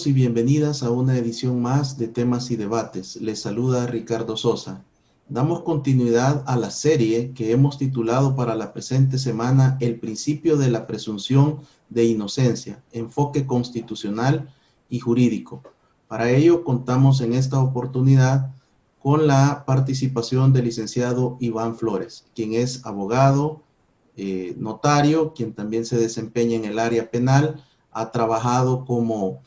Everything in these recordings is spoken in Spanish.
Bienvenidos y bienvenidas a una edición más de Temas y Debates. Les saluda Ricardo Sosa. Damos continuidad a la serie que hemos titulado para la presente semana El principio de la presunción de inocencia, enfoque constitucional y jurídico. Para ello contamos en esta oportunidad con la participación del licenciado Iván Flores, quien es abogado, notario, quien también se desempeña en el área penal. Ha trabajado como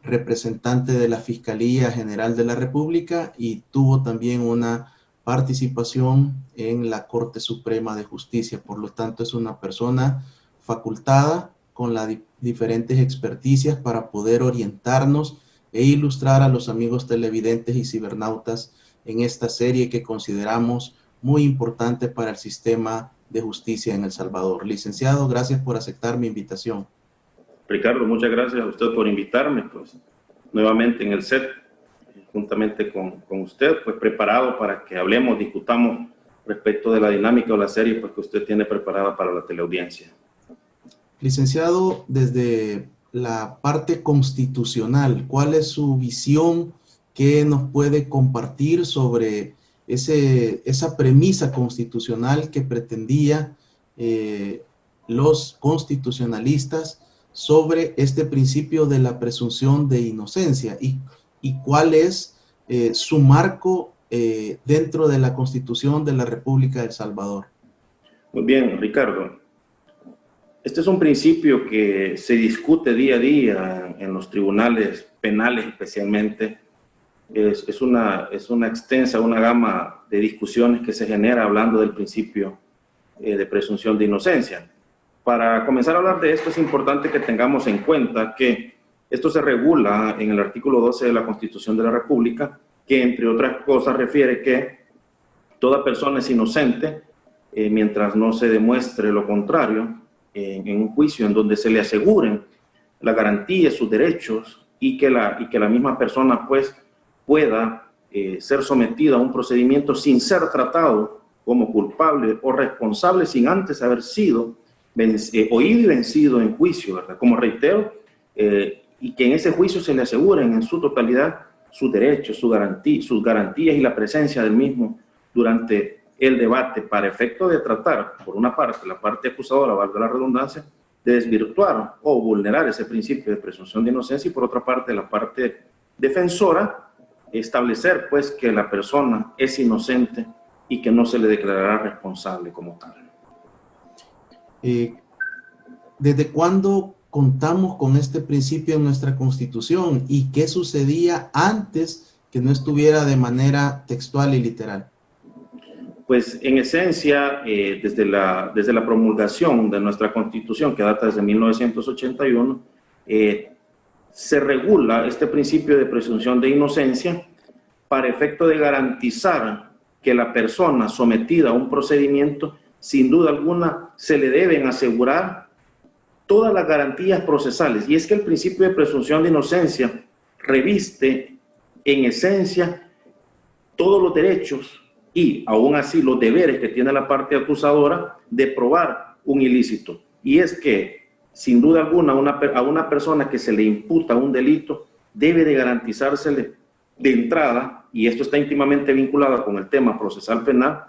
representante de la Fiscalía General de la República y tuvo también una participación en la Corte Suprema de Justicia. Por lo tanto, es una persona facultada con las diferentes experticias para poder orientarnos e ilustrar a los amigos televidentes y cibernautas en esta serie que consideramos muy importante para el sistema de justicia en El Salvador. Licenciado, gracias por aceptar mi invitación. Ricardo, muchas gracias a usted por invitarme, pues, nuevamente en el set, juntamente con usted, pues, preparado para que hablemos, discutamos respecto de la dinámica o la serie, pues, que usted tiene preparada para la teleaudiencia. Licenciado, desde la parte constitucional, ¿cuál es su visión? ¿Qué nos puede compartir sobre esa premisa constitucional que pretendía los constitucionalistas sobre este principio de la presunción de inocencia y cuál es su marco dentro de la Constitución de la República de El Salvador? Muy bien, Ricardo. Este es un principio que se discute día a día en los tribunales penales especialmente. Es una extensa, una gama de discusiones que se genera hablando del principio de presunción de inocencia. Para comenzar a hablar de esto es importante que tengamos en cuenta que esto se regula en el artículo 12 de la Constitución de la República, que entre otras cosas refiere que toda persona es inocente mientras no se demuestre lo contrario en un juicio en donde se le aseguren la garantía de sus derechos y que la misma persona pues pueda ser sometida a un procedimiento sin ser tratado como culpable o responsable sin antes haber sido oído y vencido en juicio, ¿verdad? Como reitero, y que en ese juicio se le aseguren en su totalidad sus derechos, sus garantías y la presencia del mismo durante el debate para efecto de tratar, por una parte, la parte acusadora, valga la redundancia, de desvirtuar o vulnerar ese principio de presunción de inocencia y por otra parte, la parte defensora, establecer pues que la persona es inocente y que no se le declarará responsable como tal. ¿Desde cuándo contamos con este principio en nuestra Constitución y qué sucedía antes que no estuviera de manera textual y literal? Pues en esencia, desde la promulgación de nuestra Constitución, que data desde 1981, se regula este principio de presunción de inocencia para efecto de garantizar que la persona sometida a un procedimiento, sin duda alguna, se le deben asegurar todas las garantías procesales. Y es que el principio de presunción de inocencia reviste en esencia todos los derechos y aún así los deberes que tiene la parte acusadora de probar un ilícito. Y es que, sin duda alguna, a una persona que se le imputa un delito debe de garantizársele de entrada, y esto está íntimamente vinculado con el tema procesal penal,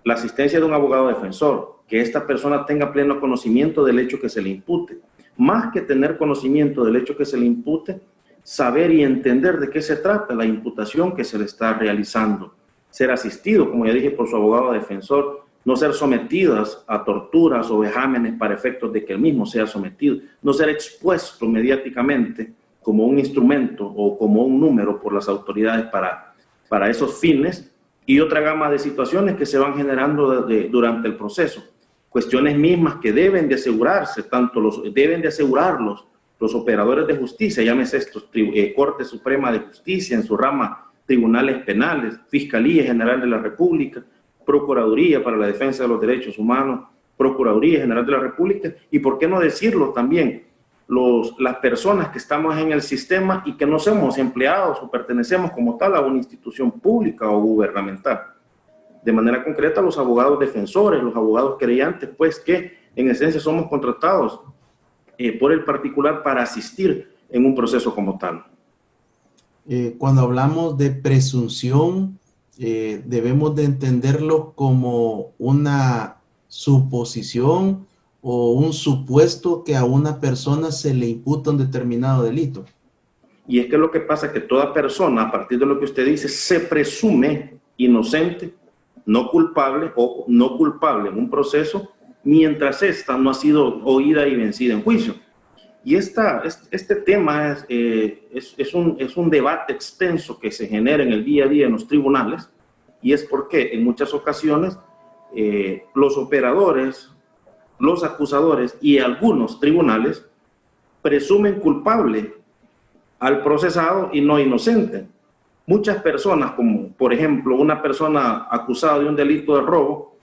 la asistencia de un abogado defensor, que esta persona tenga pleno conocimiento del hecho que se le impute. Más que tener conocimiento del hecho que se le impute, saber y entender de qué se trata la imputación que se le está realizando. Ser asistido, como ya dije, por su abogado defensor, no ser sometidas a torturas o vejámenes para efectos de que el mismo sea sometido, no ser expuesto mediáticamente como un instrumento o como un número por las autoridades para esos fines, y otra gama de situaciones que se van generando durante el proceso. Cuestiones mismas que deben de asegurarse, deben de asegurarlos los operadores de justicia, llámese estos Corte Suprema de Justicia en su rama tribunales penales, Fiscalía General de la República, Procuraduría para la Defensa de los Derechos Humanos, Procuraduría General de la República, y por qué no decirlo también, las personas que estamos en el sistema y que no somos empleados o pertenecemos como tal a una institución pública o gubernamental. De manera concreta, los abogados defensores, los abogados querellantes, pues que en esencia somos contratados por el particular para asistir en un proceso como tal. Cuando hablamos de presunción, debemos de entenderlo como una suposición o un supuesto que a una persona se le imputa un determinado delito. Y es que lo que pasa es que toda persona, a partir de lo que usted dice, se presume inocente, no culpable o no culpable en un proceso, mientras ésta no ha sido oída y vencida en juicio. Y este tema es un debate extenso que se genera en el día a día en los tribunales, y es porque en muchas ocasiones los operadores, los acusadores y algunos tribunales presumen culpable al procesado y no inocente. Muchas personas, como por ejemplo una persona acusada de un delito de robo,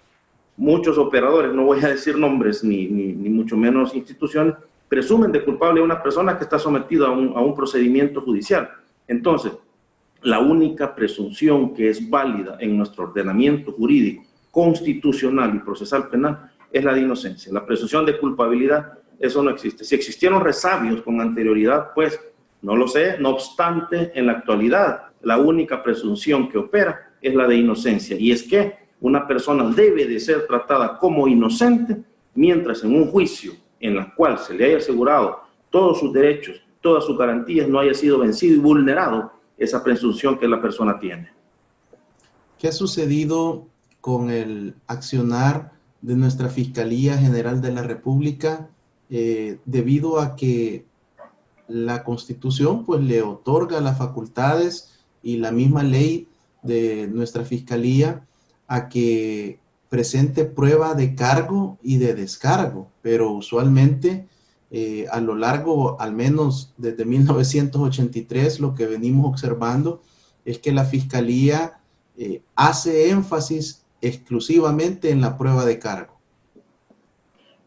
muchos operadores, no voy a decir nombres ni mucho menos instituciones, presumen de culpable a una persona que está sometida a un procedimiento judicial. Entonces, la única presunción que es válida en nuestro ordenamiento jurídico, constitucional y procesal penal es la de inocencia. La presunción de culpabilidad, eso no existe. Si existieron resabios con anterioridad, pues no lo sé. No obstante, en la actualidad, la única presunción que opera es la de inocencia. Y es que una persona debe de ser tratada como inocente mientras en un juicio en el cual se le haya asegurado todos sus derechos, todas sus garantías, no haya sido vencido y vulnerado esa presunción que la persona tiene. ¿Qué ha sucedido con el accionar de nuestra Fiscalía General de la República debido a que la Constitución pues le otorga las facultades y la misma ley de nuestra Fiscalía a que presente prueba de cargo y de descargo, pero usualmente a lo largo, al menos desde 1983, lo que venimos observando es que la Fiscalía hace énfasis exclusivamente en la prueba de cargo.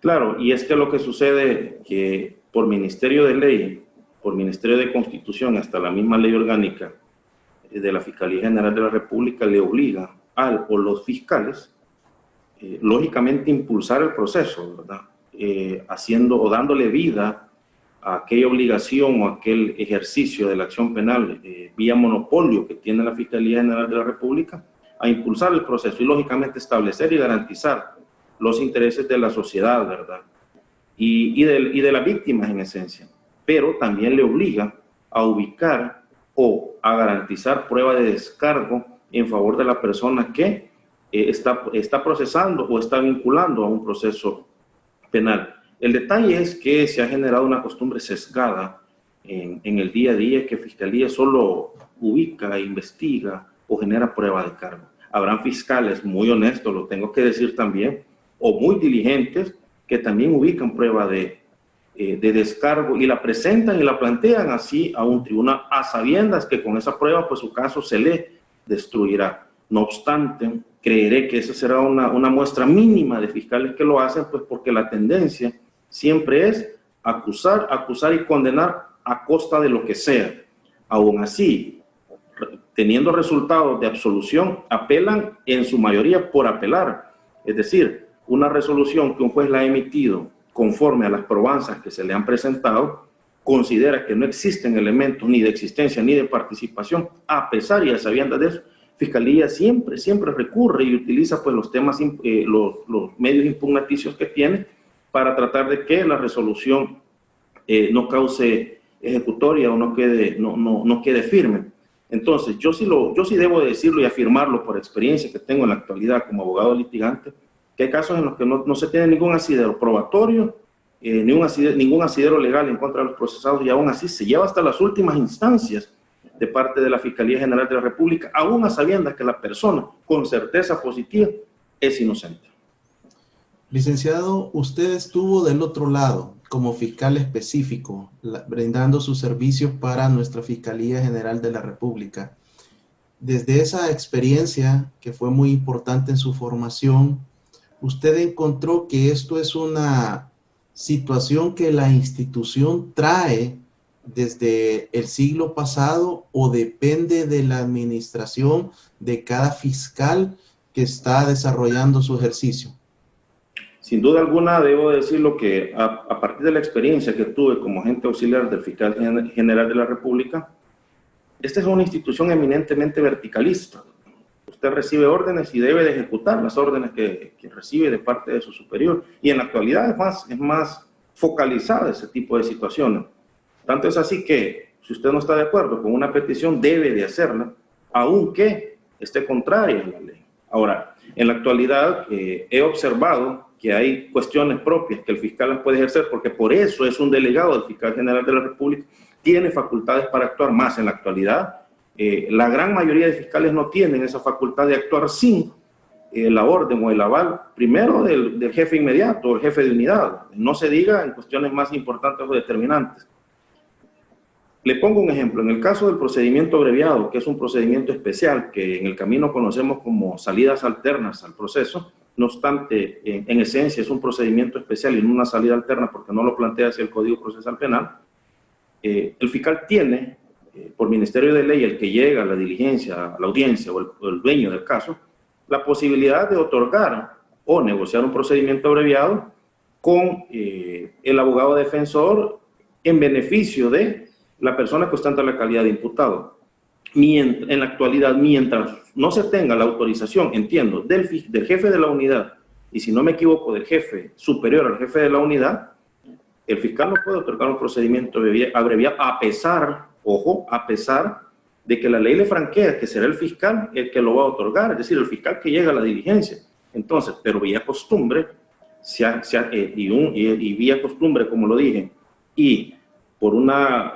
Claro, y es que lo que sucede que por Ministerio de Ley, por Ministerio de Constitución, hasta la misma ley orgánica de la Fiscalía General de la República le obliga al o los fiscales, lógicamente, impulsar el proceso, ¿verdad? Haciendo o dándole vida a aquella obligación o aquel ejercicio de la acción penal vía monopolio que tiene la Fiscalía General de la República, a impulsar el proceso y lógicamente establecer y garantizar los intereses de la sociedad, ¿verdad? Y de las víctimas en esencia, pero también le obliga a ubicar o a garantizar prueba de descargo en favor de la persona que está procesando o está vinculando a un proceso penal. El detalle es que se ha generado una costumbre sesgada en el día a día, que Fiscalía solo ubica, investiga o genera prueba de cargo. Habrán fiscales muy honestos, lo tengo que decir también, o muy diligentes, que también ubican prueba de descargo y la presentan y la plantean así a un tribunal, a sabiendas que con esa prueba pues su caso se le destruirá. No obstante, creeré que esa será una muestra mínima de fiscales que lo hacen, pues porque la tendencia siempre es acusar, acusar y condenar a costa de lo que sea. Aún así, teniendo resultados de absolución, apelan en su mayoría por apelar. Es decir, una resolución que un juez la ha emitido conforme a las probanzas que se le han presentado, considera que no existen elementos ni de existencia ni de participación, a pesar y a sabiendas de eso, Fiscalía siempre recurre y utiliza pues los temas, los medios impugnaticios que tiene para tratar de que la resolución no cause ejecutoria o no quede firme. Entonces, yo sí debo decirlo y afirmarlo por experiencia que tengo en la actualidad como abogado litigante, que hay casos en los que no se tiene ningún asidero probatorio, ningún asidero legal en contra de los procesados, y aún así se lleva hasta las últimas instancias de parte de la Fiscalía General de la República, aún a sabiendas que la persona con certeza positiva es inocente. Licenciado, usted estuvo del otro lado como fiscal específico, brindando sus servicios para nuestra Fiscalía General de la República. Desde esa experiencia, que fue muy importante en su formación, ¿usted encontró que esto es una situación que la institución trae desde el siglo pasado o depende de la administración de cada fiscal que está desarrollando su ejercicio? Sin duda alguna, debo decirlo que a partir de la experiencia que tuve como agente auxiliar del Fiscal General de la República, esta es una institución eminentemente verticalista. Usted recibe órdenes y debe de ejecutar las órdenes que recibe de parte de su superior. Y en la actualidad es más focalizada ese tipo de situaciones. Tanto es así que, si usted no está de acuerdo con una petición, debe de hacerla, aunque esté contraria a la ley. Ahora, en la actualidad he observado que hay cuestiones propias que el fiscal las puede ejercer, porque por eso es un delegado del Fiscal General de la República, tiene facultades para actuar más en la actualidad. La gran mayoría de fiscales no tienen esa facultad de actuar sin la orden o el aval, primero del jefe inmediato, el jefe de unidad, no se diga en cuestiones más importantes o determinantes. Le pongo un ejemplo, en el caso del procedimiento abreviado, que es un procedimiento especial que en el camino conocemos como salidas alternas al proceso, no obstante, en esencia es un procedimiento especial y no una salida alterna porque no lo plantea así el Código Procesal Penal. El fiscal tiene, por Ministerio de Ley, el que llega a la diligencia, a la audiencia o el dueño del caso, la posibilidad de otorgar o negociar un procedimiento abreviado con el abogado defensor en beneficio de la persona que ostenta la calidad de imputado. En la actualidad, mientras no se tenga la autorización, entiendo, del jefe de la unidad, y si no me equivoco, del jefe superior al jefe de la unidad, el fiscal no puede otorgar un procedimiento abreviado a pesar, ojo, a pesar de que la ley le franquea que será el fiscal el que lo va a otorgar, es decir, el fiscal que llega a la diligencia. Entonces, pero vía costumbre, y vía costumbre, como lo dije, y por una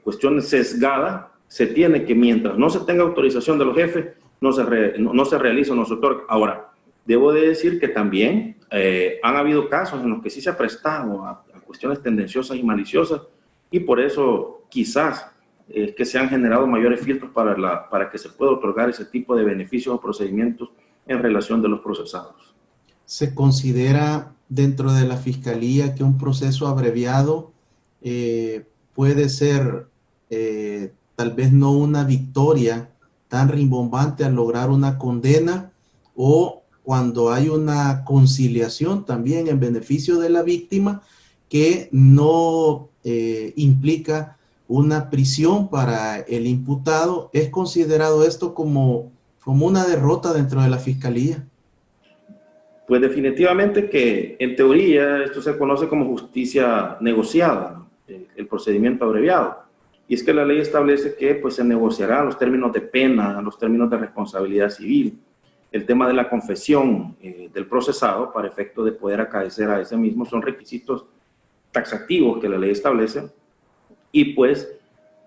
cuestión sesgada, se tiene que, mientras no se tenga autorización de los jefes, no se realiza o no se otorga. Ahora, debo de decir que también han habido casos en los que sí se ha prestado a cuestiones tendenciosas y maliciosas, y por eso quizás que se han generado mayores filtros para que se pueda otorgar ese tipo de beneficios o procedimientos en relación de los procesados. ¿Se considera dentro de la Fiscalía que un proceso abreviado puede ser tal vez no una victoria tan rimbombante al lograr una condena, o cuando hay una conciliación también en beneficio de la víctima que no implica una prisión para el imputado? ¿Es considerado esto como una derrota dentro de la Fiscalía? Pues definitivamente que en teoría esto se conoce como justicia negociada, el procedimiento abreviado. Y es que la ley establece que pues, se negociarán los términos de pena, los términos de responsabilidad civil, el tema de la confesión del procesado para efecto de poder acaecer a ese mismo, son requisitos taxativos que la ley establece. Y pues,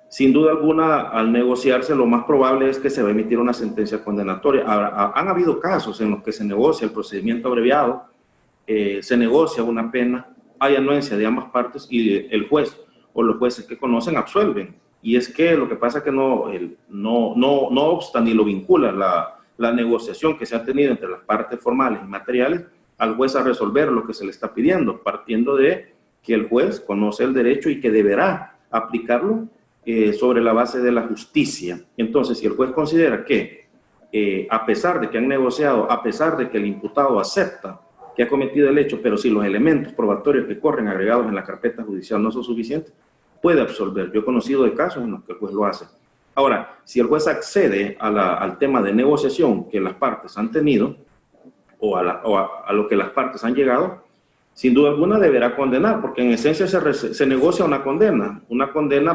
sin duda alguna, al negociarse, lo más probable es que se va a emitir una sentencia condenatoria. Ahora, han habido casos en los que se negocia el procedimiento abreviado, se negocia una pena, hay anuencia de ambas partes y el juez o los jueces que conocen absuelven. Y es que lo que pasa es que no obsta ni lo vincula la negociación que se ha tenido entre las partes formales y materiales al juez a resolver lo que se le está pidiendo, partiendo de que el juez conoce el derecho y que deberá aplicarlo sobre la base de la justicia. Entonces, si el juez considera que a pesar de que han negociado, a pesar de que el imputado acepta que ha cometido el hecho, pero si los elementos probatorios que corren agregados en la carpeta judicial no son suficientes, puede absolver. Yo he conocido de casos en los que el juez lo hace. Ahora, si el juez accede al tema de negociación que las partes han tenido, o a lo que las partes han llegado, sin duda alguna deberá condenar, porque en esencia se negocia una condena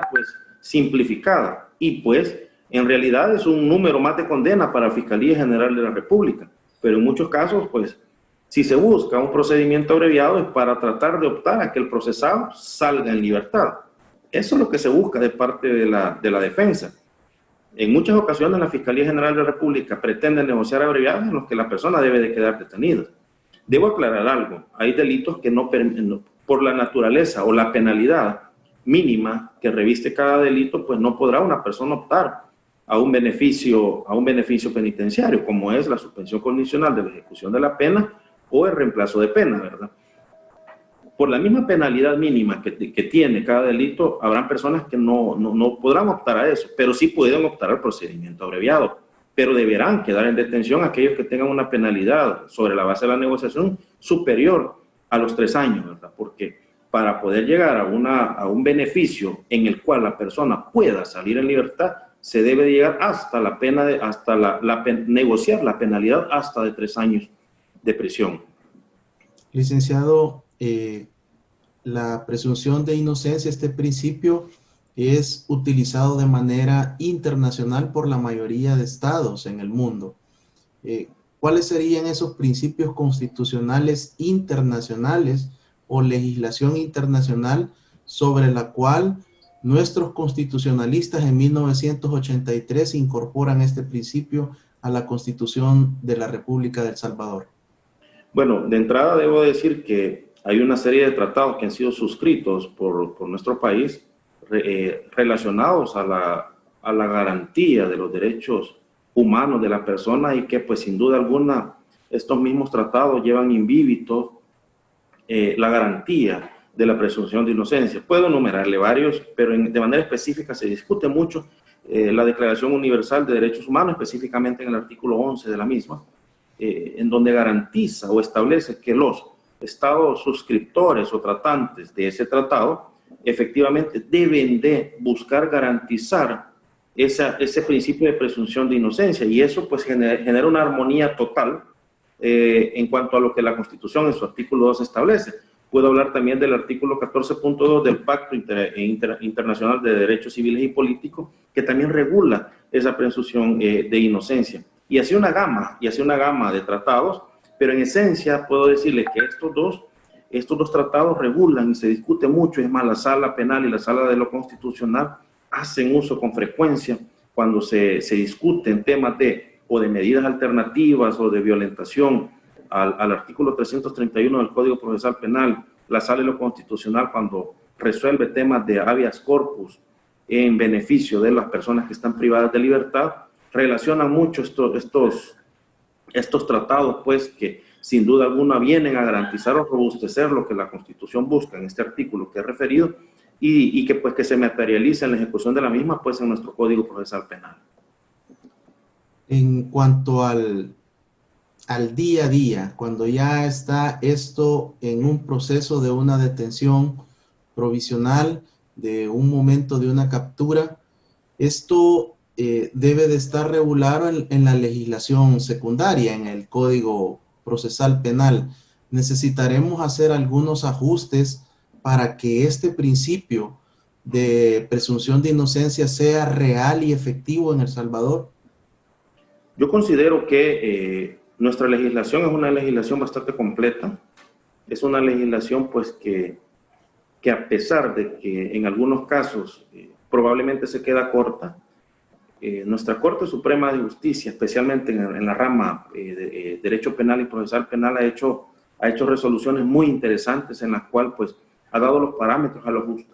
pues simplificada, y pues en realidad es un número más de condena para la Fiscalía General de la República, pero en muchos casos pues si se busca un procedimiento abreviado es para tratar de optar a que el procesado salga en libertad. Eso es lo que se busca de parte de la defensa. En muchas ocasiones la Fiscalía General de la República pretende negociar abreviados en los que la persona debe de quedar detenida. Debo aclarar algo, hay delitos que no por la naturaleza o la penalidad mínima que reviste cada delito, pues no podrá una persona optar a un beneficio penitenciario, como es la suspensión condicional de la ejecución de la pena o el reemplazo de pena, ¿verdad? Por la misma penalidad mínima que tiene cada delito, habrán personas que no podrán optar a eso, pero sí pueden optar al procedimiento abreviado, pero deberán quedar en detención aquellos que tengan una penalidad sobre la base de la negociación superior a los 3 años, ¿verdad? Porque para poder llegar a un beneficio en el cual la persona pueda salir en libertad, se debe llegar hasta la pena negociar la penalidad hasta de 3 años de prisión. Licenciado, la presunción de inocencia, este principio, es utilizado de manera internacional por la mayoría de estados en el mundo. ¿Cuáles serían esos principios constitucionales internacionales o legislación internacional sobre la cual nuestros constitucionalistas en 1983 incorporan este principio a la Constitución de la República de El Salvador? Bueno, de entrada debo decir que hay una serie de tratados que han sido suscritos por nuestro país relacionados a la garantía de los derechos humanos de la persona, y que pues sin duda alguna estos mismos tratados llevan invívitos la garantía de la presunción de inocencia. Puedo enumerarle varios, pero de manera específica se discute mucho la Declaración Universal de Derechos Humanos, específicamente en el artículo 11 de la misma, en donde garantiza o establece que los estados suscriptores o tratantes de ese tratado efectivamente deben de buscar garantizar ese principio de presunción de inocencia, y eso pues genera una armonía total en cuanto a lo que la Constitución en su artículo 2 establece. Puedo hablar también del artículo 14.2 del Pacto Internacional de Derechos Civiles y Políticos, que también regula esa presunción de inocencia. Y así una gama de tratados, pero en esencia puedo decirle que estos dos tratados regulan y se discute mucho. Es más, la Sala Penal y la Sala de lo Constitucional hacen uso con frecuencia cuando se discuten temas de medidas alternativas o de violentación al artículo 331 del Código Procesal Penal. La Sala de lo Constitucional, cuando resuelve temas de habeas corpus en beneficio de las personas que están privadas de libertad, relacionan mucho estos tratados, pues, que sin duda alguna vienen a garantizar o robustecer lo que la Constitución busca en este artículo que he referido, y que pues que se materializa en la ejecución de la misma, pues, en nuestro Código Procesal Penal. En cuanto al día a día, cuando ya está esto en un proceso de una detención provisional, de un momento de una captura, esto debe de estar regulado en la legislación secundaria, en el Código Procesal Penal. Necesitaremos hacer algunos ajustes para que este principio de presunción de inocencia sea real y efectivo en El Salvador. Yo considero que nuestra legislación es una legislación bastante completa. Es una legislación pues que a pesar de que en algunos casos probablemente se queda corta, nuestra Corte Suprema de Justicia, especialmente en la rama de Derecho Penal y Procesal Penal, ha hecho resoluciones muy interesantes en las cuales pues ha dado los parámetros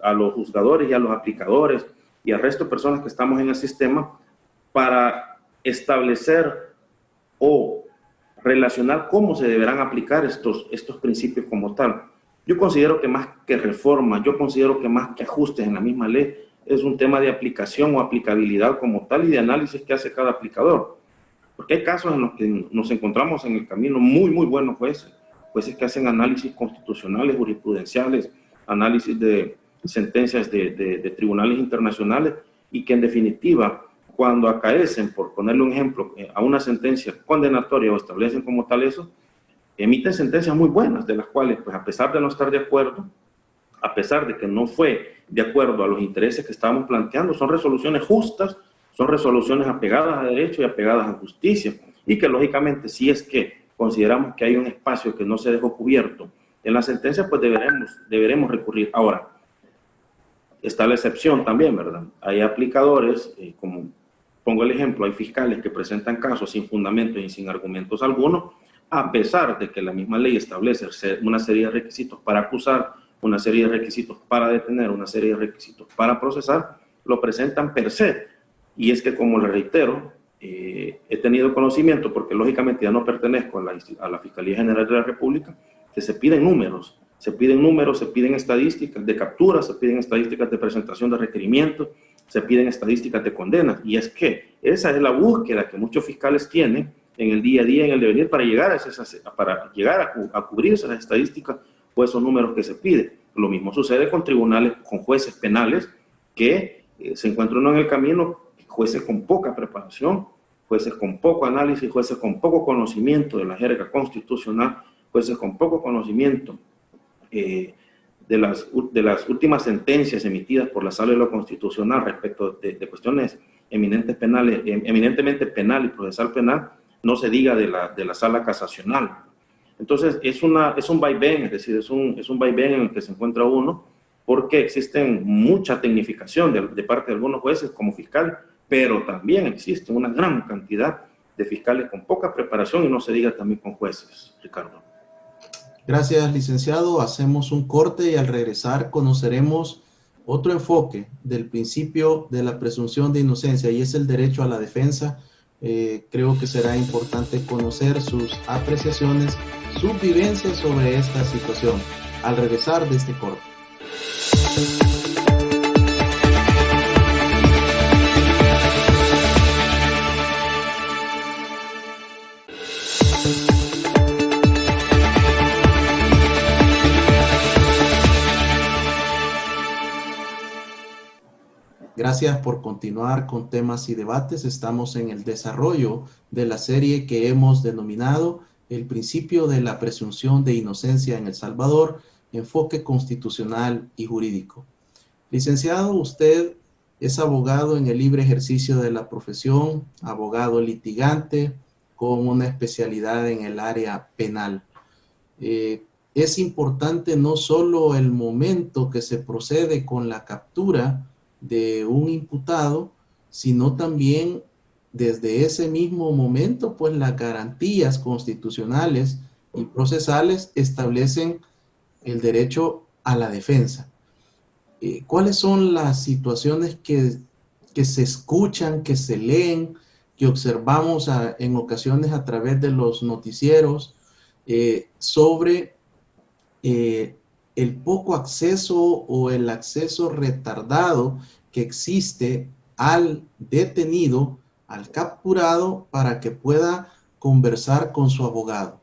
a los juzgadores y a los aplicadores y al resto de personas que estamos en el sistema para establecer o relacionar cómo se deberán aplicar estos principios como tal. Yo considero que más que reforma, yo considero que más que ajustes en la misma ley, es un tema de aplicación o aplicabilidad como tal y de análisis que hace cada aplicador. Porque hay casos en los que nos encontramos en el camino muy buenos jueces que hacen análisis constitucionales, jurisprudenciales, análisis de sentencias de tribunales internacionales, y que en definitiva, cuando acaecen, por ponerle un ejemplo, a una sentencia condenatoria o establecen como tal eso, emiten sentencias muy buenas, de las cuales, pues a pesar de no estar de acuerdo, a pesar de que no fue de acuerdo a los intereses que estábamos planteando, son resoluciones justas, son resoluciones apegadas a derecho y apegadas a justicia, y que lógicamente si es que consideramos que hay un espacio que no se dejó cubierto en la sentencia, pues deberemos recurrir. Ahora, está la excepción también, ¿verdad? Hay aplicadores, como pongo el ejemplo, hay fiscales que presentan casos sin fundamento y sin argumentos algunos, a pesar de que la misma ley establece una serie de requisitos para acusar, una serie de requisitos para detener, una serie de requisitos para procesar, lo presentan per se. Y es que, como le reitero, he tenido conocimiento, porque lógicamente ya no pertenezco a la Fiscalía General de la República, que se piden números, se piden estadísticas de capturas, se piden estadísticas de presentación de requerimientos, se piden estadísticas de condenas. Y es que esa es la búsqueda que muchos fiscales tienen en el día a día, en el devenir, para llegar a cubrir esas estadísticas pues esos números que se pide. Lo mismo sucede con tribunales, con jueces penales, que se encuentra uno en el camino, jueces con poca preparación, jueces con poco análisis, jueces con poco conocimiento de la jerga constitucional, jueces con poco conocimiento de las últimas sentencias emitidas por la Sala de lo Constitucional respecto de cuestiones eminentemente penal y procesal penal, no se diga de la Sala Casacional. Entonces, es un vaivén, es decir, es un vaivén en el que se encuentra uno, porque existen mucha tecnificación de parte de algunos jueces como fiscal, pero también existe una gran cantidad de fiscales con poca preparación y no se diga también con jueces, Ricardo. Gracias, licenciado. Hacemos un corte y al regresar conoceremos otro enfoque del principio de la presunción de inocencia y es el derecho a la defensa. Creo que será importante conocer sus apreciaciones, sus vivencias sobre esta situación al regresar de este corte. Gracias por continuar con temas y debates. Estamos en el desarrollo de la serie que hemos denominado El principio de la presunción de inocencia en El Salvador, enfoque constitucional y jurídico. Licenciado, usted es abogado en el libre ejercicio de la profesión, abogado litigante con una especialidad en el área penal. Es importante no solo el momento que se procede con la captura de un imputado, sino también desde ese mismo momento, pues las garantías constitucionales y procesales establecen el derecho a la defensa. ¿Cuáles son las situaciones que se escuchan, que se leen, que observamos en ocasiones a través de los noticieros sobre el poco acceso o el acceso retardado que existe al detenido, al capturado, para que pueda conversar con su abogado?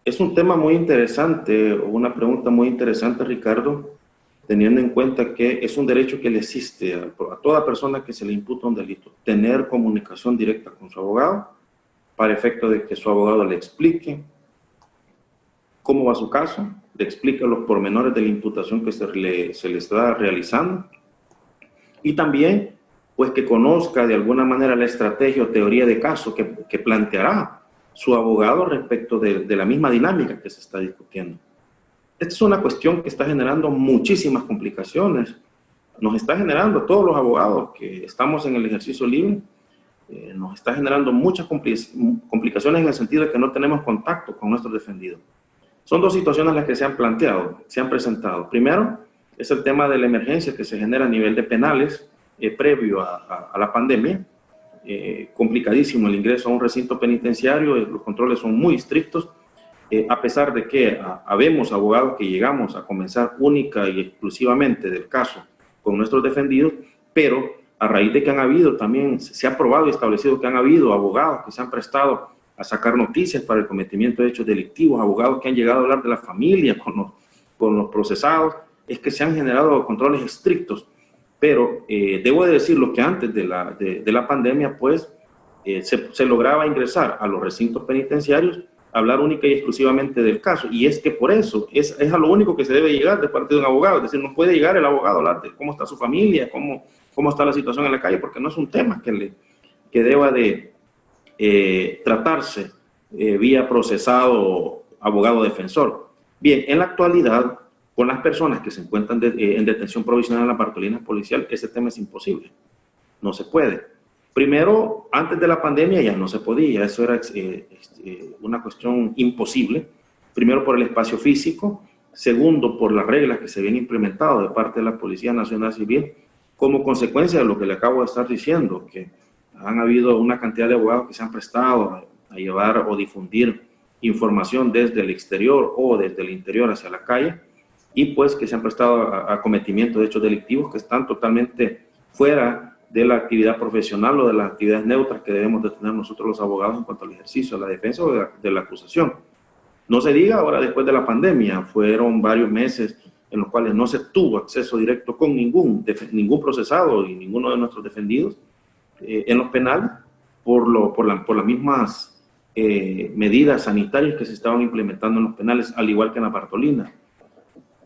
Es un tema muy interesante, una pregunta muy interesante, Ricardo, teniendo en cuenta que es un derecho que le existe a toda persona que se le imputa un delito, tener comunicación directa con su abogado, para efecto de que su abogado le explique cómo va su caso, le explica los pormenores de la imputación que se le está realizando y también pues que conozca de alguna manera la estrategia o teoría de caso que planteará su abogado respecto de la misma dinámica que se está discutiendo. Esta es una cuestión que está generando muchísimas complicaciones, nos está generando a todos los abogados que estamos en el ejercicio libre, nos está generando muchas complicaciones en el sentido de que no tenemos contacto con nuestros defendidos. Son dos situaciones las que se han planteado, se han presentado. Primero, es el tema de la emergencia que se genera a nivel de penales previo a la pandemia. Complicadísimo el ingreso a un recinto penitenciario, los controles son muy estrictos, a pesar de que habemos abogados que llegamos a comenzar única y exclusivamente del caso con nuestros defendidos, pero a raíz de que han habido también, se ha probado y establecido que han habido abogados que se han prestado a sacar noticias para el cometimiento de hechos delictivos, abogados que han llegado a hablar de la familia con los procesados, es que se han generado controles estrictos. Pero debo de decirlo que antes de la pandemia, pues, se lograba ingresar a los recintos penitenciarios, hablar única y exclusivamente del caso. Y es que por eso es a lo único que se debe llegar de parte de un abogado. Es decir, no puede llegar el abogado a hablar de cómo está su familia, cómo está la situación en la calle, porque no es un tema que deba de tratarse vía procesado abogado defensor. Bien, en la actualidad, con las personas que se encuentran en detención provisional en la Bartolina policial, ese tema es imposible, no se puede. Primero, antes de la pandemia ya no se podía, eso era una cuestión imposible. Primero por el espacio físico, segundo por las reglas que se habían implementado de parte de la Policía Nacional Civil, como consecuencia de lo que le acabo de estar diciendo, que han habido una cantidad de abogados que se han prestado a llevar o difundir información desde el exterior o desde el interior hacia la calle, y pues que se han prestado a cometimiento de hechos delictivos que están totalmente fuera de la actividad profesional o de las actividades neutras que debemos de tener nosotros los abogados en cuanto al ejercicio de la defensa o de la acusación. No se diga ahora después de la pandemia, fueron varios meses en los cuales no se tuvo acceso directo con ningún procesado y ninguno de nuestros defendidos en los penales por las mismas medidas sanitarias que se estaban implementando en los penales, al igual que en la Bartolina.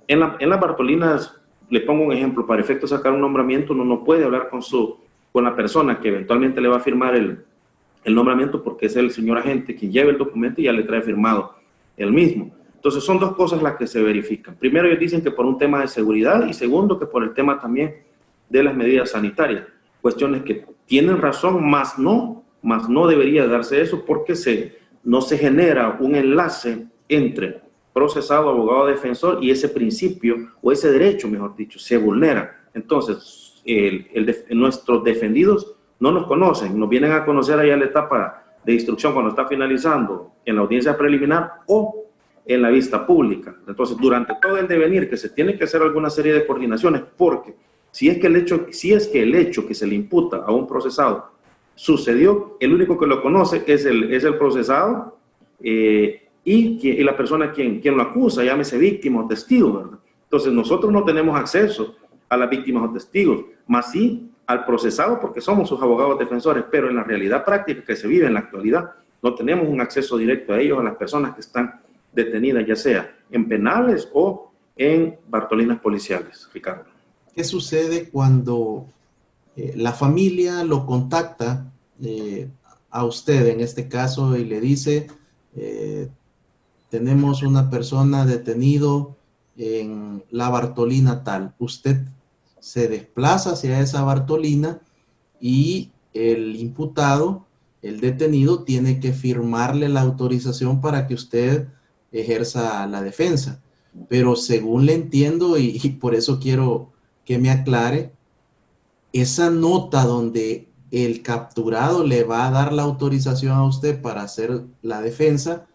En las Bartolinas, le pongo un ejemplo, para efecto de sacar un nombramiento, uno no puede hablar con la persona que eventualmente le va a firmar el nombramiento, porque es el señor agente quien lleva el documento y ya le trae firmado el mismo. Entonces son dos cosas las que se verifican. Primero, ellos dicen que por un tema de seguridad, y segundo, que por el tema también de las medidas sanitarias. Cuestiones que tienen razón, más no debería darse eso, porque no se genera un enlace entre procesado, abogado, defensor, y ese principio, o ese derecho, mejor dicho, se vulnera. Entonces, nuestros defendidos no nos conocen, nos vienen a conocer allá en la etapa de instrucción cuando está finalizando, en la audiencia preliminar o en la vista pública. Entonces, durante todo el devenir que se tiene que hacer alguna serie de coordinaciones, porque si es que el hecho que se le imputa a un procesado sucedió, el único que lo conoce es el procesado y la persona quien lo acusa, llámese víctima o testigo, ¿verdad? Entonces, nosotros no tenemos acceso a las víctimas o testigos, más sí al procesado, porque somos sus abogados defensores, pero en la realidad práctica que se vive en la actualidad, no tenemos un acceso directo a ellos, a las personas que están detenidas, ya sea en penales o en Bartolinas policiales. Ricardo. ¿Qué sucede cuando la familia lo contacta a usted en este caso y le dice, tenemos una persona detenido en la Bartolina tal? Usted se desplaza hacia esa Bartolina y el imputado, el detenido, tiene que firmarle la autorización para que usted ejerza la defensa. Pero según le entiendo, y por eso quiero que me aclare, esa nota donde el capturado le va a dar la autorización a usted para hacer la defensa,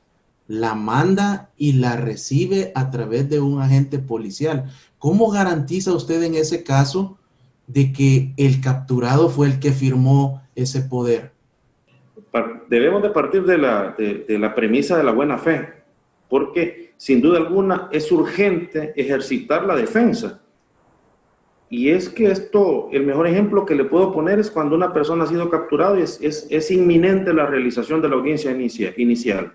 la manda y la recibe a través de un agente policial. ¿Cómo garantiza usted en ese caso de que el capturado fue el que firmó ese poder? Debemos de partir de la premisa de la buena fe, porque sin duda alguna es urgente ejercitar la defensa. Y es que el mejor ejemplo que le puedo poner es cuando una persona ha sido capturada y es inminente la realización de la audiencia inicial.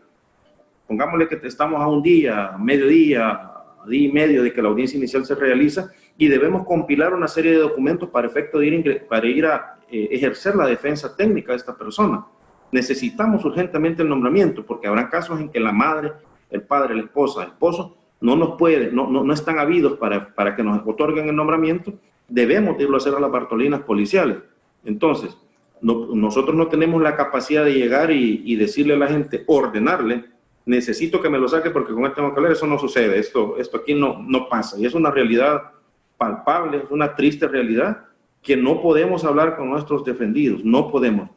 Pongámosle que estamos a un día, mediodía, día y medio de que la audiencia inicial se realiza y debemos compilar una serie de documentos para efecto de ir a ejercer la defensa técnica de esta persona. Necesitamos urgentemente el nombramiento, porque habrá casos en que la madre, el padre, la esposa, el esposo no están habidos para que nos otorguen el nombramiento. Debemos irlo a hacer a las Bartolinas policiales. Entonces, nosotros no tenemos la capacidad de llegar y decirle a la gente, ordenarle, necesito que me lo saque porque con él tengo que hablar. Eso no sucede, esto aquí no pasa, y es una realidad palpable, es una triste realidad que no podemos hablar con nuestros defendidos, no podemos.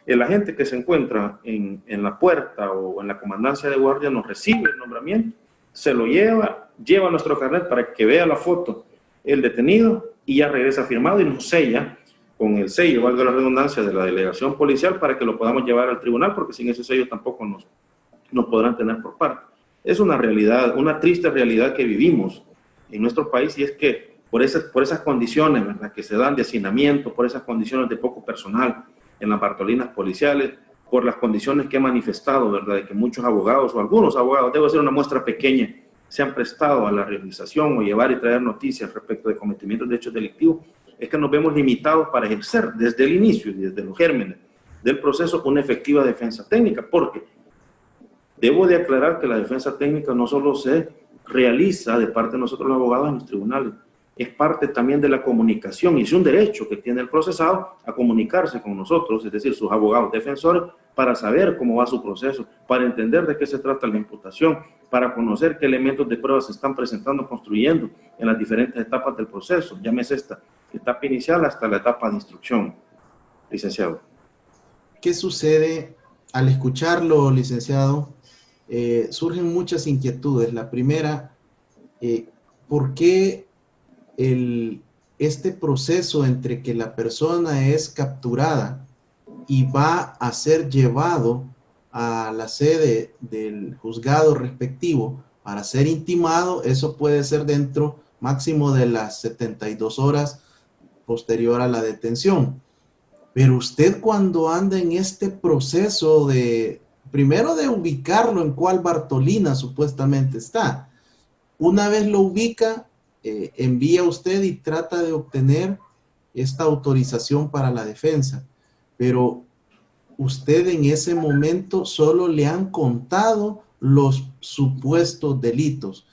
El agente que se encuentra en la puerta o en la comandancia de guardia nos recibe el nombramiento, se lo lleva nuestro carnet para que vea la foto el detenido y ya regresa firmado y nos sella con el sello, valga la redundancia, de la delegación policial para que lo podamos llevar al tribunal, porque sin ese sello tampoco nos podrán tener por parte. Es una realidad, una triste realidad que vivimos en nuestro país, y es que por esas condiciones, ¿verdad?, que se dan de hacinamiento, por esas condiciones de poco personal en las Bartolinas policiales, por las condiciones que he manifestado, ¿verdad?, de que muchos abogados o algunos abogados, debo hacer una muestra pequeña, se han prestado a la realización o llevar y traer noticias respecto de cometimientos de hechos delictivos, es que nos vemos limitados para ejercer desde el inicio y desde los gérmenes del proceso una efectiva defensa técnica, porque debo de aclarar que la defensa técnica no solo se realiza de parte de nosotros los abogados en los tribunales, es parte también de la comunicación y es un derecho que tiene el procesado a comunicarse con nosotros, es decir, sus abogados defensores, para saber cómo va su proceso, para entender de qué se trata la imputación, para conocer qué elementos de prueba se están presentando, construyendo en las diferentes etapas del proceso, llámese esta etapa inicial hasta la etapa de instrucción, licenciado. ¿Qué sucede al escucharlo, licenciado? Surgen muchas inquietudes. La primera, ¿por qué este proceso entre que la persona es capturada y va a ser llevado a la sede del juzgado respectivo para ser intimado, eso puede ser dentro máximo de las 72 horas posterior a la detención. Pero usted, cuando anda en este proceso de, primero, de ubicarlo en cuál Bartolina supuestamente está, una vez lo ubica, envía usted y trata de obtener esta autorización para la defensa, pero usted en ese momento solo le han contado los supuestos delitos.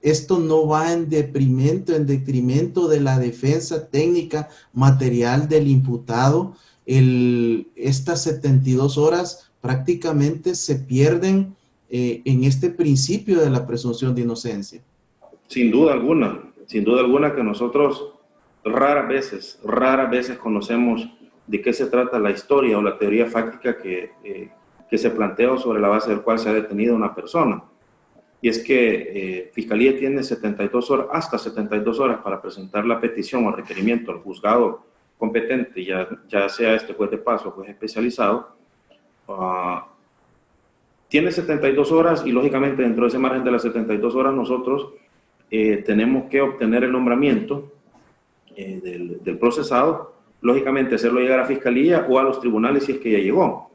Esto no va en detrimento de la defensa técnica material del imputado. Estas 72 horas prácticamente se pierden en este principio de la presunción de inocencia. Sin duda alguna que nosotros raras veces conocemos de qué se trata la historia o la teoría fáctica que se plantea sobre la base del cual se ha detenido una persona. Y es que Fiscalía tiene 72 horas, hasta 72 horas para presentar la petición o requerimiento al juzgado competente, ya sea este juez de paso o juez especializado. Tiene 72 horas y lógicamente dentro de ese margen de las 72 horas nosotros tenemos que obtener el nombramiento del procesado, lógicamente hacerlo llegar a Fiscalía o a los tribunales si es que ya llegó.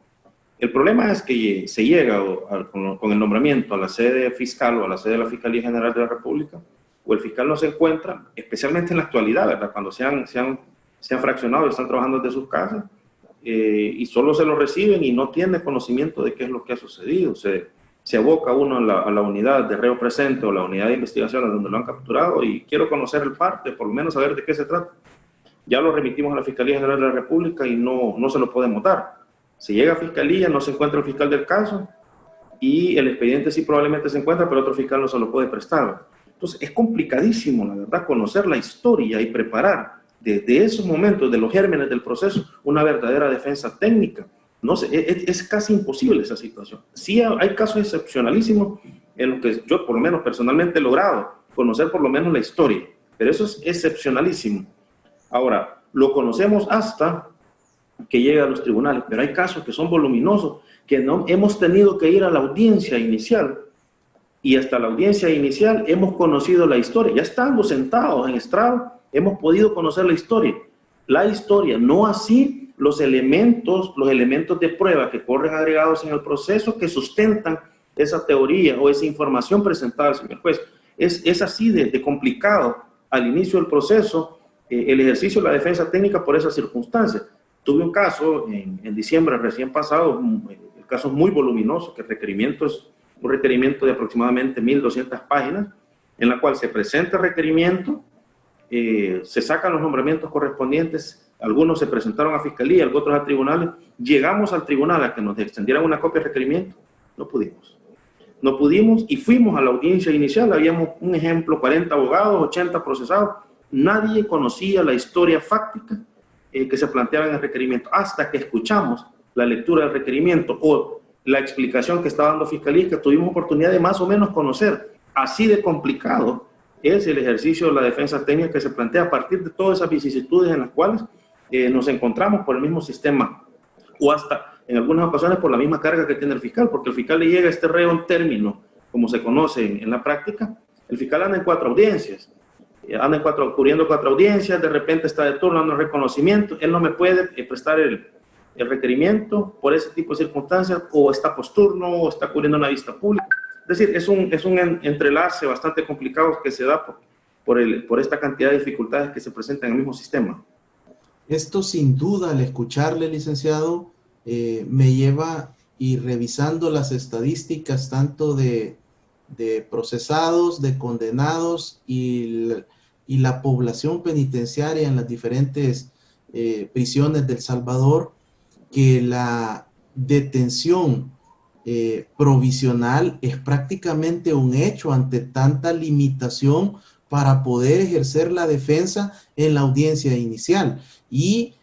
El problema es que se llega con el nombramiento a la sede fiscal o a la sede de la Fiscalía General de la República, o el fiscal no se encuentra, especialmente en la actualidad, ¿verdad? Cuando se han fraccionado y están trabajando desde sus casas, y solo se lo reciben y no tiene conocimiento de qué es lo que ha sucedido. Se aboca uno a la unidad de reo presente o la unidad de investigación donde lo han capturado y quiero conocer el parte, por lo menos saber de qué se trata. Ya lo remitimos a la Fiscalía General de la República y no se lo podemos dar. Se llega a Fiscalía, no se encuentra el fiscal del caso y el expediente sí probablemente se encuentra, pero otro fiscal no se lo puede prestar. Entonces es complicadísimo, la verdad, conocer la historia y preparar desde esos momentos, de los gérmenes del proceso, una verdadera defensa técnica. No sé, es casi imposible esa situación. Sí hay casos excepcionalísimos en los que yo, por lo menos personalmente, he logrado conocer por lo menos la historia, pero eso es excepcionalísimo. Ahora, lo conocemos hasta que llega a los tribunales, pero hay casos que son voluminosos, que no hemos tenido que ir a la audiencia inicial, y hasta la audiencia inicial hemos conocido la historia. Ya estando sentados en estrado, hemos podido conocer la historia, no así los elementos de prueba que corren agregados en el proceso que sustentan esa teoría o esa información presentada al señor juez. Es así de complicado al inicio del proceso el ejercicio de la defensa técnica por esas circunstancias. Tuve un caso en diciembre recién pasado, el caso es muy voluminoso, que el requerimiento es un requerimiento de aproximadamente 1.200 páginas, en la cual se presenta el requerimiento, se sacan los nombramientos correspondientes, algunos se presentaron a Fiscalía, otros a tribunales. Llegamos al tribunal a que nos extendieran una copia de requerimiento, no pudimos y fuimos a la audiencia inicial. Habíamos, un ejemplo, 40 abogados, 80 procesados, nadie conocía la historia fáctica que se planteaba en el requerimiento, hasta que escuchamos la lectura del requerimiento o la explicación que estaba dando Fiscalía, que tuvimos oportunidad de más o menos conocer. Así de complicado es el ejercicio de la defensa técnica que se plantea a partir de todas esas vicisitudes en las cuales nos encontramos por el mismo sistema, o hasta en algunas ocasiones por la misma carga que tiene el fiscal, porque el fiscal le llega a este reo en término, como se conoce en la práctica. El fiscal anda en 4 audiencias, cubriendo 4 audiencias, de repente está de turno dando reconocimiento, él no me puede prestar el requerimiento por ese tipo de circunstancias, o está posturno, o está cubriendo una vista pública. Es decir, es un entrelace bastante complicado que se da por esta cantidad de dificultades que se presentan en el mismo sistema. Esto sin duda, al escucharle, licenciado, me lleva, y revisando las estadísticas tanto de procesados, de condenados y la población penitenciaria en las diferentes prisiones de El Salvador, que la detención provisional es prácticamente un hecho ante tanta limitación para poder ejercer la defensa en la audiencia inicial. Y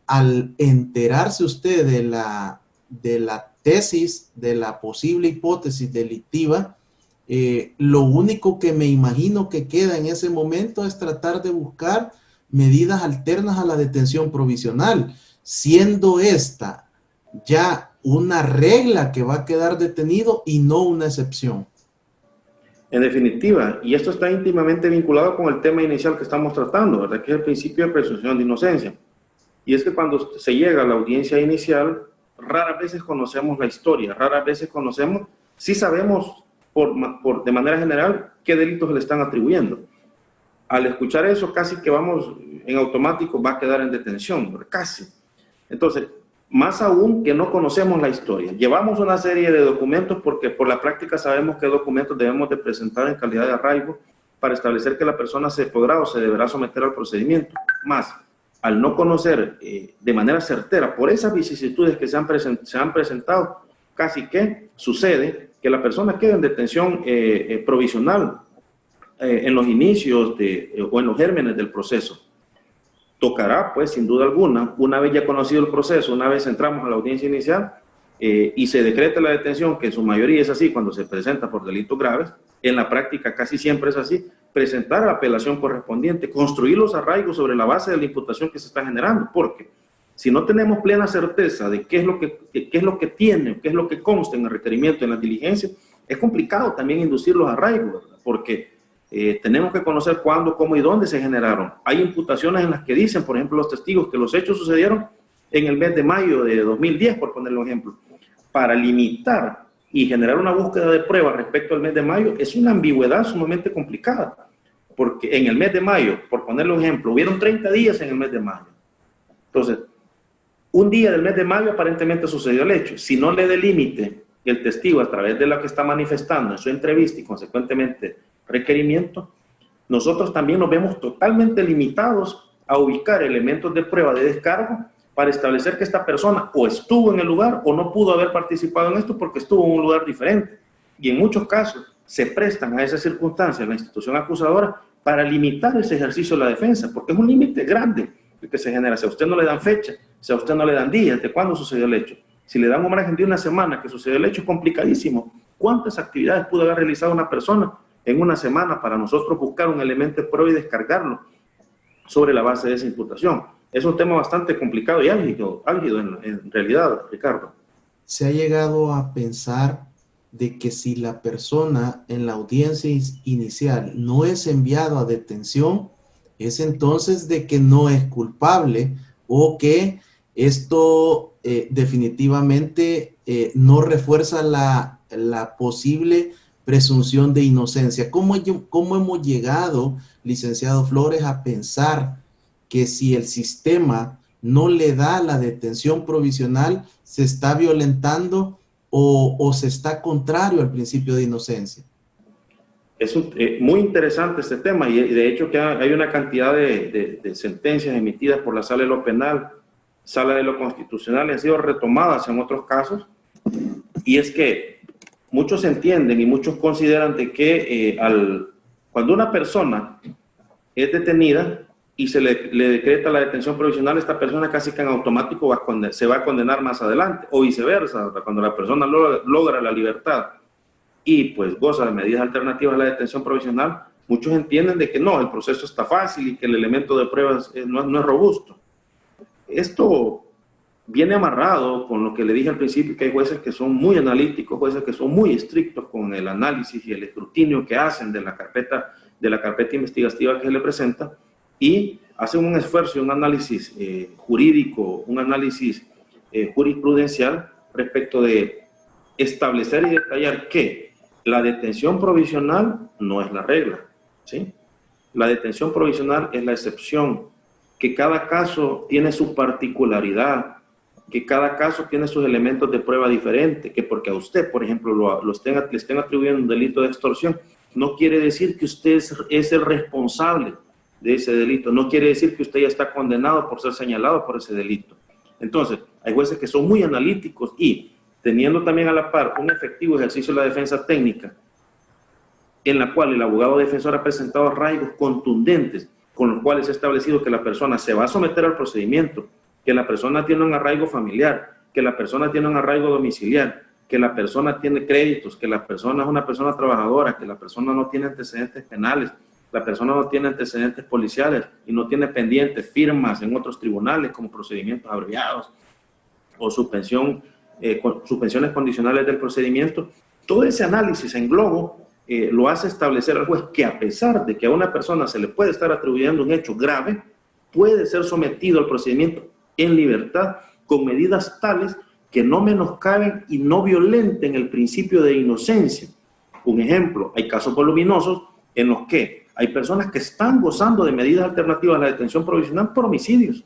al enterarse usted de la tesis, de la posible hipótesis delictiva, lo único que me imagino que queda en ese momento es tratar de buscar medidas alternas a la detención provisional, siendo esta ya una regla que va a quedar detenido y no una excepción. En definitiva, y esto está íntimamente vinculado con el tema inicial que estamos tratando, ¿verdad? Que es el principio de presunción de inocencia. Y es que cuando se llega a la audiencia inicial, raras veces conocemos la historia, raras veces conocemos, sí sabemos de manera general qué delitos le están atribuyendo. Al escuchar eso, casi que vamos en automático, va a quedar en detención, casi. Entonces, más aún que no conocemos la historia. Llevamos una serie de documentos porque por la práctica sabemos qué documentos debemos de presentar en calidad de arraigo para establecer que la persona se podrá o se deberá someter al procedimiento. Más, al no conocer de manera certera por esas vicisitudes que se han presentado, casi que sucede que la persona queda en detención provisional en los inicios o en los gérmenes del proceso. Tocará, pues, sin duda alguna, una vez ya conocido el proceso, una vez entramos a la audiencia inicial y se decreta la detención, que en su mayoría es así cuando se presenta por delitos graves, en la práctica casi siempre es así, presentar la apelación correspondiente, construir los arraigos sobre la base de la imputación que se está generando, porque si no tenemos plena certeza de qué es lo que tiene, qué es lo que consta en el requerimiento, en la diligencia, es complicado también inducir los arraigos, ¿verdad? Porque tenemos que conocer cuándo, cómo y dónde se generaron. Hay imputaciones en las que dicen, por ejemplo, los testigos que los hechos sucedieron en el mes de mayo de 2010, por ponerle un ejemplo. Para limitar y generar una búsqueda de pruebas respecto al mes de mayo es una ambigüedad sumamente complicada, porque en el mes de mayo, por ponerle un ejemplo, hubieron 30 días en el mes de mayo. Entonces, un día del mes de mayo aparentemente sucedió el hecho. Si no le delimite el testigo a través de lo que está manifestando en su entrevista y consecuentemente requerimiento, nosotros también nos vemos totalmente limitados a ubicar elementos de prueba de descargo para establecer que esta persona o estuvo en el lugar o no pudo haber participado en esto porque estuvo en un lugar diferente. Y en muchos casos se prestan a esa circunstancia la institución acusadora para limitar ese ejercicio de la defensa, porque es un límite grande el que se genera. Si a usted no le dan fecha, si a usted no le dan días de cuándo sucedió el hecho, si le dan un margen de una semana que sucedió el hecho, es complicadísimo. ¿Cuántas actividades pudo haber realizado una persona en una semana para nosotros buscar un elemento de prueba y descargarlo sobre la base de esa imputación? Es un tema bastante complicado y álgido en realidad, Ricardo. Se ha llegado a pensar de que si la persona en la audiencia inicial no es enviado a detención, es entonces de que no es culpable o que esto definitivamente no refuerza la posible presunción de inocencia. ¿Cómo hemos llegado, licenciado Flores, a pensar que si el sistema no le da la detención provisional, se está violentando o se está contrario al principio de inocencia? Es muy interesante este tema y de hecho que hay una cantidad de sentencias emitidas por la Sala de lo Penal, Sala de lo Constitucional, y han sido retomadas en otros casos, y es que muchos entienden y muchos consideran de que cuando una persona es detenida y se le decreta la detención provisional, esta persona casi que en automático se va a condenar más adelante, o viceversa, cuando la persona logra la libertad y pues goza de medidas alternativas a la detención provisional, muchos entienden de que no, el proceso está fácil y que el elemento de pruebas no es robusto. Esto viene amarrado con lo que le dije al principio, que hay jueces que son muy analíticos, jueces que son muy estrictos con el análisis y el escrutinio que hacen de la carpeta investigativa que se le presenta, y hacen un esfuerzo y un análisis jurídico, un análisis jurisprudencial respecto de establecer y detallar que la detención provisional no es la regla, ¿sí? La detención provisional es la excepción, que cada caso tiene su particularidad, que cada caso tiene sus elementos de prueba diferentes, que porque a usted, por ejemplo, le estén atribuyendo un delito de extorsión, no quiere decir que usted es el responsable de ese delito, no quiere decir que usted ya está condenado por ser señalado por ese delito. Entonces, hay jueces que son muy analíticos y teniendo también a la par un efectivo ejercicio de la defensa técnica, en la cual el abogado defensor ha presentado arraigos contundentes, con los cuales se ha establecido que la persona se va a someter al procedimiento, que la persona tiene un arraigo familiar, que la persona tiene un arraigo domiciliar, que la persona tiene créditos, que la persona es una persona trabajadora, que la persona no tiene antecedentes penales, la persona no tiene antecedentes policiales y no tiene pendientes firmas en otros tribunales como procedimientos abreviados o suspensión suspensiones condicionales del procedimiento. Todo ese análisis en globo lo hace establecer al juez que a pesar de que a una persona se le puede estar atribuyendo un hecho grave, puede ser sometido al procedimiento en libertad con medidas tales que no menoscaben y no violenten el principio de inocencia. Un ejemplo, hay casos voluminosos en los que hay personas que están gozando de medidas alternativas a la detención provisional por homicidios.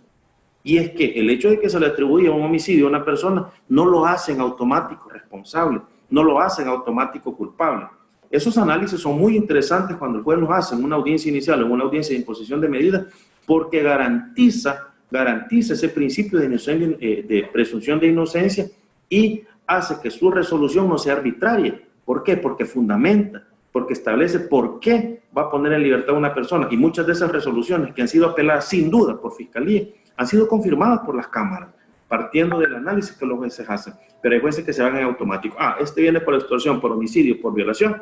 Y es que el hecho de que se le atribuya un homicidio a una persona no lo hacen automático responsable, no lo hacen automático culpable. Esos análisis son muy interesantes cuando el juez los hace en una audiencia inicial, en una audiencia de imposición de medidas, porque garantiza ese principio de presunción de inocencia y hace que su resolución no sea arbitraria. ¿Por qué? Porque fundamenta, porque establece por qué va a poner en libertad a una persona. Y muchas de esas resoluciones que han sido apeladas sin duda por Fiscalía han sido confirmadas por las cámaras, partiendo del análisis que los jueces hacen. Pero hay jueces que se van en automático. Este viene por extorsión, por homicidio, por violación,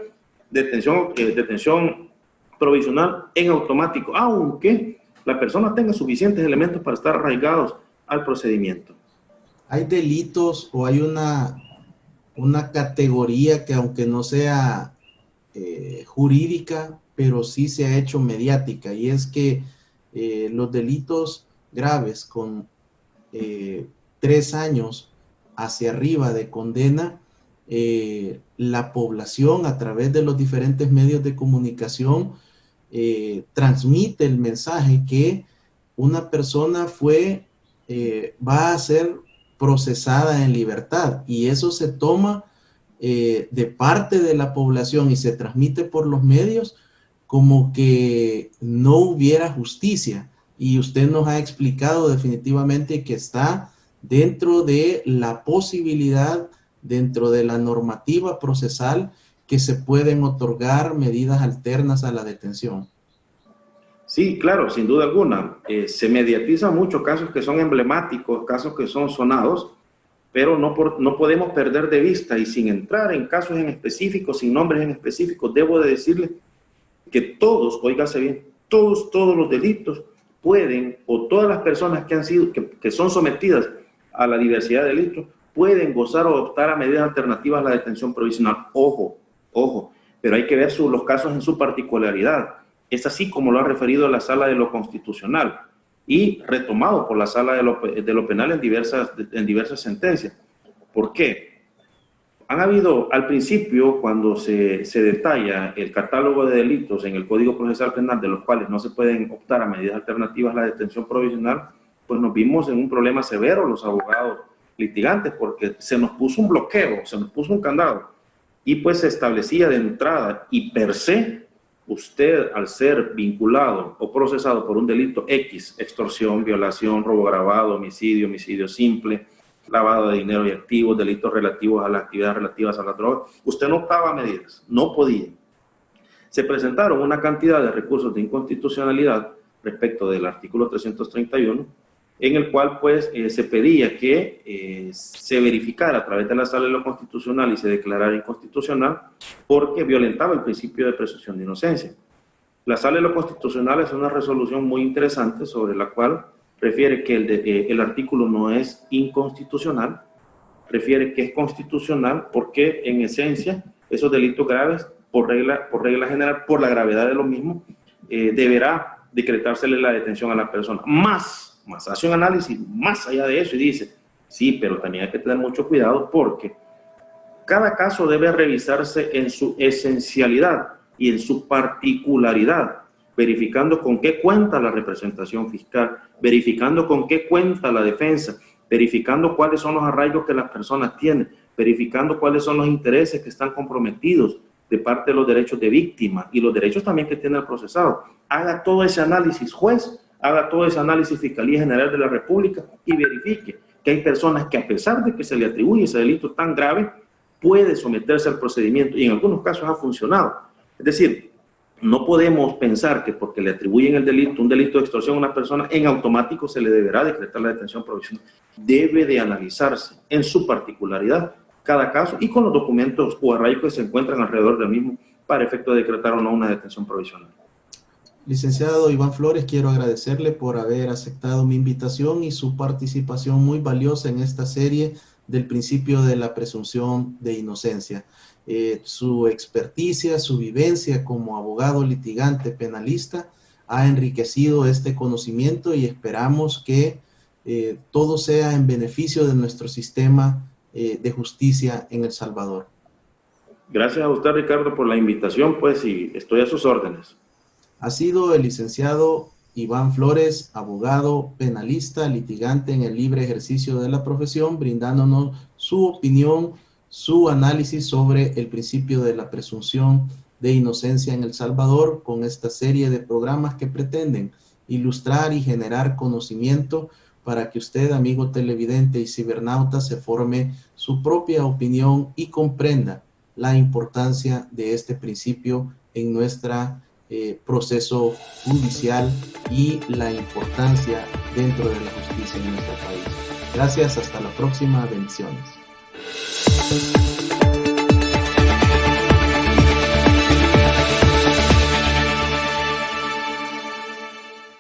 detención provisional en automático, aunque la persona tenga suficientes elementos para estar arraigados al procedimiento. ¿Hay delitos o hay una categoría que aunque no sea jurídica, pero sí se ha hecho mediática? Y es que los delitos graves con 3 años hacia arriba de condena, la población a través de los diferentes medios de comunicación transmite el mensaje que una persona va a ser procesada en libertad, y eso se toma de parte de la población y se transmite por los medios como que no hubiera justicia. Y usted nos ha explicado definitivamente que está dentro de la posibilidad, dentro de la normativa procesal, que se pueden otorgar medidas alternas a la detención. Sí, claro, sin duda alguna. Se mediatizan muchos casos que son emblemáticos, casos que son sonados, pero no podemos perder de vista, y sin entrar en casos en específicos, sin nombres en específicos, debo de decirle que todos, óigase bien, todos los delitos pueden, o todas las personas que son sometidas a la diversidad de delitos, pueden gozar o optar a medidas alternativas a la detención provisional. Ojo, pero hay que ver los casos en su particularidad. Es así como lo ha referido la Sala de lo Constitucional y retomado por la Sala de lo Penal en diversas sentencias. ¿Por qué? Han habido, al principio, cuando se detalla el catálogo de delitos en el Código Procesal Penal, de los cuales no se pueden optar a medidas alternativas a la detención provisional, pues nos vimos en un problema severo los abogados litigantes, porque se nos puso un bloqueo, se nos puso un candado, y pues se establecía de entrada y per se, usted al ser vinculado o procesado por un delito X, extorsión, violación, robo agravado, homicidio simple, lavado de dinero y activos, delitos relativos a las actividades relativas a las drogas, usted no optaba a medidas, no podía. Se presentaron una cantidad de recursos de inconstitucionalidad respecto del artículo 331, en el cual pues se pedía que se verificara a través de la Sala de lo Constitucional y se declarara inconstitucional porque violentaba el principio de presunción de inocencia. La Sala de lo Constitucional es una resolución muy interesante sobre la cual refiere que el artículo no es inconstitucional, refiere que es constitucional porque en esencia esos delitos graves, por regla general, por la gravedad de lo mismo, deberá decretársele la detención a la persona. Más hace un análisis más allá de eso y dice, sí, pero también hay que tener mucho cuidado porque cada caso debe revisarse en su esencialidad y en su particularidad, verificando con qué cuenta la representación fiscal, verificando con qué cuenta la defensa, verificando cuáles son los arraigos que las personas tienen, verificando cuáles son los intereses que están comprometidos de parte de los derechos de víctima y los derechos también que tiene el procesado. Haga todo ese análisis, juez, haga todo ese análisis Fiscalía General de la República y verifique que hay personas que a pesar de que se le atribuye ese delito tan grave, puede someterse al procedimiento y en algunos casos ha funcionado. Es decir, no podemos pensar que porque le atribuyen un delito de extorsión a una persona, en automático se le deberá decretar la detención provisional. Debe de analizarse en su particularidad cada caso y con los documentos o arraigos que se encuentran alrededor del mismo para efecto de decretar o no una detención provisional. Licenciado Iván Flores, quiero agradecerle por haber aceptado mi invitación y su participación muy valiosa en esta serie del principio de la presunción de inocencia. Su experticia, su vivencia como abogado litigante penalista ha enriquecido este conocimiento y esperamos que todo sea en beneficio de nuestro sistema de justicia en El Salvador. Gracias a usted, Ricardo, por la invitación, pues, y estoy a sus órdenes. Ha sido el licenciado Iván Flores, abogado penalista, litigante en el libre ejercicio de la profesión, brindándonos su opinión, su análisis sobre el principio de la presunción de inocencia en El Salvador, con esta serie de programas que pretenden ilustrar y generar conocimiento para que usted, amigo televidente y cibernauta, se forme su propia opinión y comprenda la importancia de este principio en nuestra proceso judicial y la importancia dentro de la justicia en nuestro país. Gracias, hasta la próxima, bendiciones.